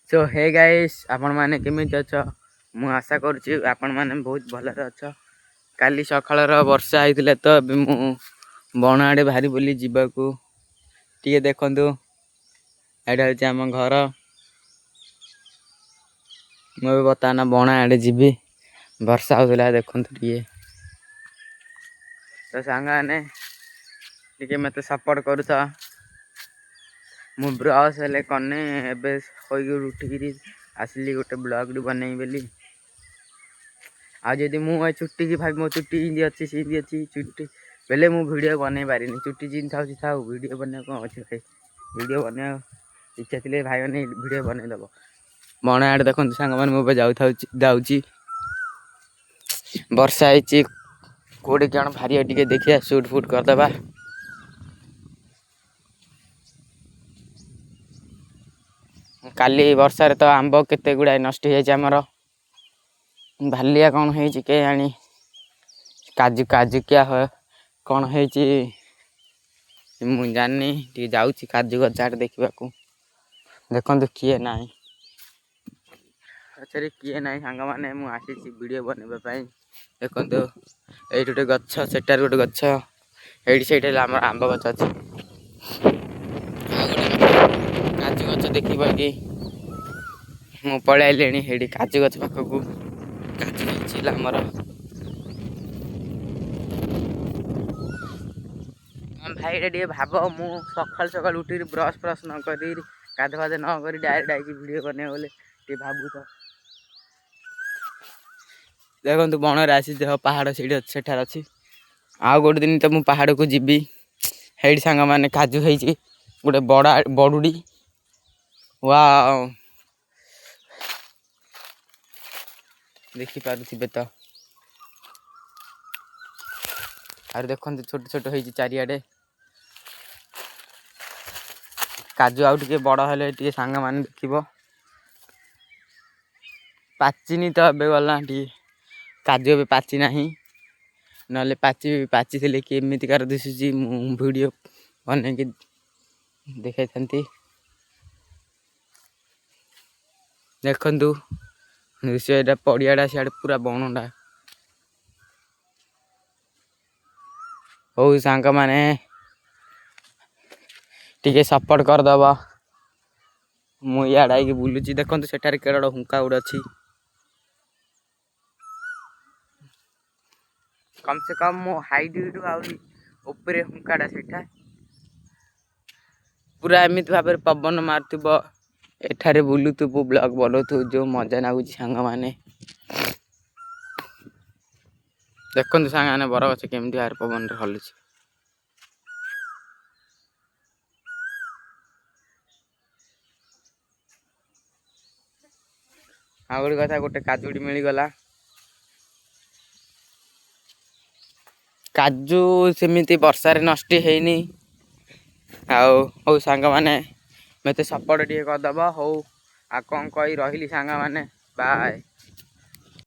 सो hey guys आपण माने केमिति अछ मु आशा करूची आपण माने बहुत भलरे अछ। काली सखाळर वर्षा आइतिले तो मु बण आडे भारी बोली जीवाकू टिके देखंतु एडा होची हम घर मु बताना बण आडे जीवी वर्षा होतला देखंतु टिके तो सांगाने टिके मते सपोर्ट करूता मु ब्रश हेले कने एबे होई उठिकी आसली गोटे ब्लॉग बनई बेली आ जदि मु छुट्टी की भाई मो छुट्टी इंदी अच्छी सीधी अच्छी छुट्टी बेले मु वीडियो बनई पारिनी छुट्टी जिन थाउची थाउ वीडियो बने कौन अच्छे भाई वीडियो बने इच्छा थे भाई मैंने वीडियो बनई दब बण आड़े देखते सांग मैंने जाऊँगी वर्षा होती कौटे कौन भारी टे देखिए सुट फुट करदे काली वर्षार तो आंब केते गुड़ाए नष्ट हो जामर भालिया कौन है के आनी काजू काजू क्या हो कौन है मुझे जानी टे जाऊँ काजू गचाड़ देखा देखो किए ना पचारे किए ना सांग मैंने मुझे वीडियो बनवाई देखो ये गोटे गच सेटार गोटे गच ये सैड आम आंब गच अच्छे काजू गच देखा कि मु पलि आइले काजू गच पाखक काजू आमर भाई टे भाव मु सका सका उठी ब्रश फ्रश न कर गाधवाध न कर डायरेक्ट आई वीडियो बने बोले टे भावु तो देखो बणरे आसी देह पहाड़ से अच्छी आउ गोटे दिन तो मु पहाड़ को जीवी हेड सांग मैंने काजू है गोटे बड़ुड़ी वाह देखिपे तो आर देखो छोट छोट हो चारिआडे काजू आउ टे बड़ हेले टे सांग मैंने देख पाचिनी तो ए गला टे काजू ए पाची ना ना पाची थे केमितिकार दिशुची वीडियो बन देखा था देखु दृश्य पड़ियाटा सियाड़े पूरा बनटा हो सांग मैंने टिके सपोर्ट करदब मु इड आई बुलूची देखो सेठार केड़ हुंका गुड़ अच्छी कम से कम मो हाइट आउे हुंकाटा सेठा पूरा एमती भाव पवन मारुव एठारे बुलुथु ब्लॉग बनाऊ जो मजा लगुच सांग मैंने देखो सांग मैंने बरगछ केमती भाव पवन हलुच आ गोटे कथा गोटे काजूटी मिलगला काजू सेमती वर्षार नष्ट हैनी आउ सांग मैंने मत सपोर्ट टे करदब हो आ कौन कही रही सांग मैंने बाय।